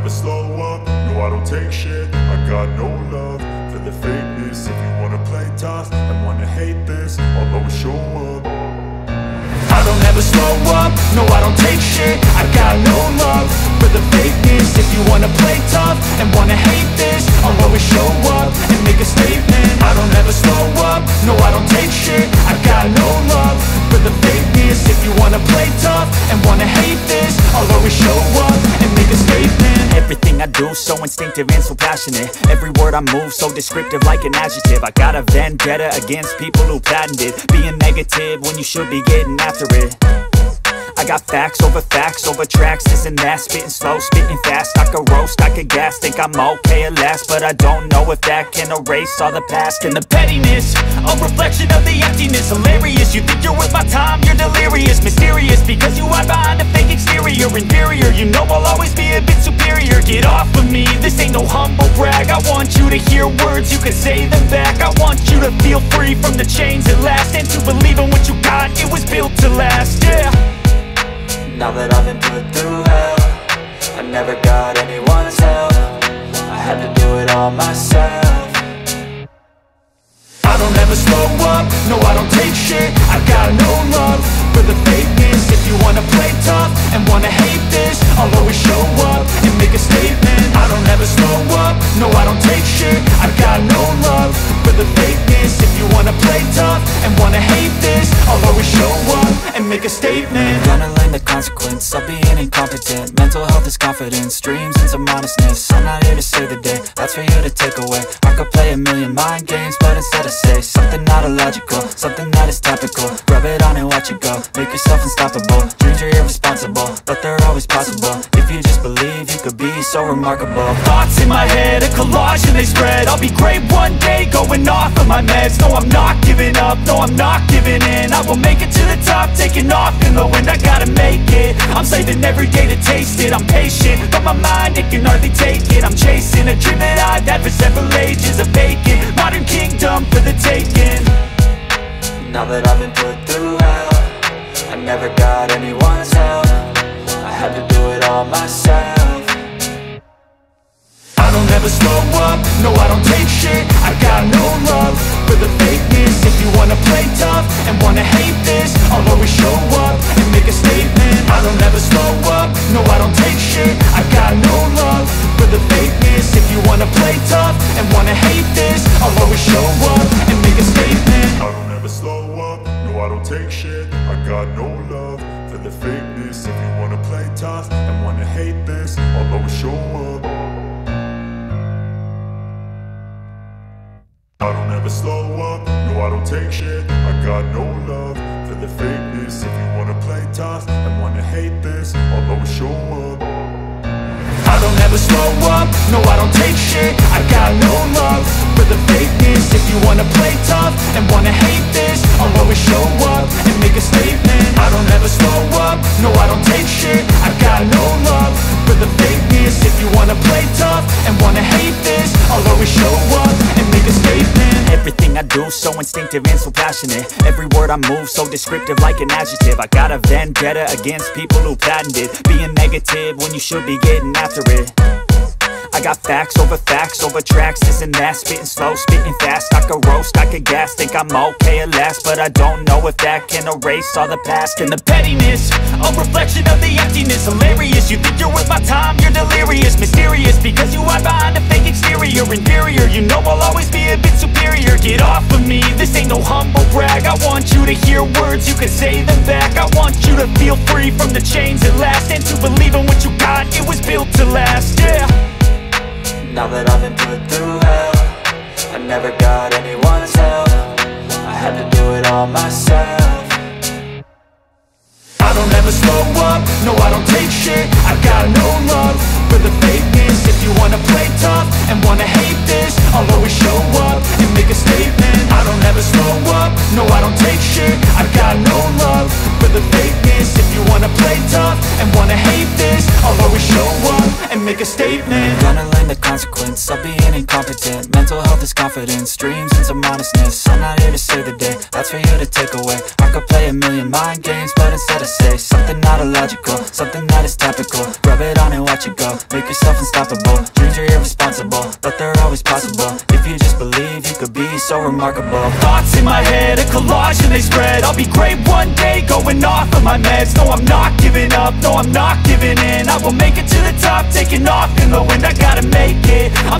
never slow up, no I don't take shit. I got no love for the fakeness. If you wanna play tough and wanna hate this, I'll always show up. I don't ever slow up, no I don't take shit. I got no love for the fakeness. If you wanna play tough and wanna hate this, I'll always show up and make a statement. I don't ever slow up, no I don't take shit. I got no love for the fakeness. If you wanna play tough and wanna hate this, I'll always show up and make a statement. Everything I do so instinctive and so passionate. Every word I move so descriptive like an adjective. I got a vendetta against people who patented being negative when you should be getting after it. I got facts over tracks, this and that. Spitting slow, spitting fast. I could roast, I could gas. Think I'm okay at last, but I don't know if that can erase all the past. And the pettiness, a reflection of the emptiness. Hilarious, you think you're worth my time, you're delirious. Mysterious, because you hide behind a fake exterior. Inferior, you know I'll always be a bit superior. Get off of me, this ain't no humble brag. I want you to hear words, you can say them back. I want you to feel free from the chains that last, and to believe in what you got, it was built to last, yeah. Now that I've been put through hell, I never got anyone's help. I had to do it all myself. I don't ever slow up, no I don't take shit. I got no love for the fakeness. If you wanna play tough and wanna hate this, I'll always show up and make a statement. I don't ever slow up, no I don't take shit. I got no love for the fakeness. If you wanna play tough and wanna hate this, I'll always show up and make a statement. Gonna learn the consequence of being incompetent. Mental health is confidence, dreams and some honestness. I'm not here to save the day, that's for you to take away. I could play a million mind games, but instead I say something not illogical, something that is topical. Rub it on and watch it go, make yourself unstoppable. Dreams are irresponsible, but they're always possible. If you just believe, you could be so remarkable. Thoughts in my head, a collage and they spread. I'll be great one day, going off of my meds. No, I'm not giving up, no, I'm not giving in. I will make it to the top, taking off in the wind. I gotta make it, I'm saving every day to taste it. I'm patient, but my mind, it can hardly take it. I'm chasing a dream that I've had for several ages. A vacant, modern kingdom for the taking. Now that I've been put through hell, I never got anyone's help. I had to do it all myself. I don't ever slow up, no I don't take shit. I got no love for the fakeness. If you wanna play tough and wanna hate this, I'll always show up and make a statement. I don't ever slow up, no I don't take shit. I got no love for the fakeness. If you wanna play tough and wanna hate this, I'll always show up and make a statement. I don't ever slow up, no I don't take shit. I got no love for the fakeness. If you wanna play tough and wanna hate this, I'll always show up. I don't ever slow up, no I don't take shit. I got no love for the fakeness. If you wanna play tough and wanna hate this, I'll always show up. I don't ever slow up, no I don't take shit. I got no love for the fakeness. If you wanna play tough and wanna hate this, I'll always show up and make a statement. I don't ever slow up, no I don't take shit. I got no love for the fakeness. If you wanna play tough and wanna hate this, I'll always show up and make a statement. Everything I do so instinctive and so passionate. Every word I move so descriptive like an adjective. I got a vendetta against people who patented being negative when you should be getting after it. I got facts over tracks, this and that. Spitting slow, spitting fast. I could roast, I could gas. Think I'm okay at last, but I don't know if that can erase all the past. And the pettiness, a reflection of the emptiness. Hilarious, you think you're worth my time, you're delirious. Mysterious, because you hide behind a fake exterior. Inferior, you know I'll always be a bit superior. Get off of me, this ain't no humble brag. I want you to hear words, you can say them back. I want you to feel free from the chains that last, and to believe in what you got, it was built to last, yeah. Now that I've been put through hell, I never got anyone's help. I had to do it all myself. I don't ever slow up, no I don't take shit. I got no love for the fakeness. If you wanna play tough and wanna hate this, I'll always show up and make a statement. I don't ever slow up, no I don't take shit. I got no love for the fakeness. If you wanna play tough and wanna hate this, I'll always show up and make a statement. I'm gonna learn the consequence of being incompetent. Mental health is confidence, dreams and some honestness. I'm not here to save the day, that's for you to take away. I could play a million mind games, but instead I say something not illogical, something that is topical. Rub it on and watch it go, make yourself unstoppable. Dreams are irresponsible, but they're always possible. If you just believe, you could be so remarkable. Thoughts in my head, a collage and they spread. I'll be great one day, going off of my meds. No, I'm not giving up, no, I'm not giving in. I will make it to the top, taking off in the wind. I gotta make it, I'm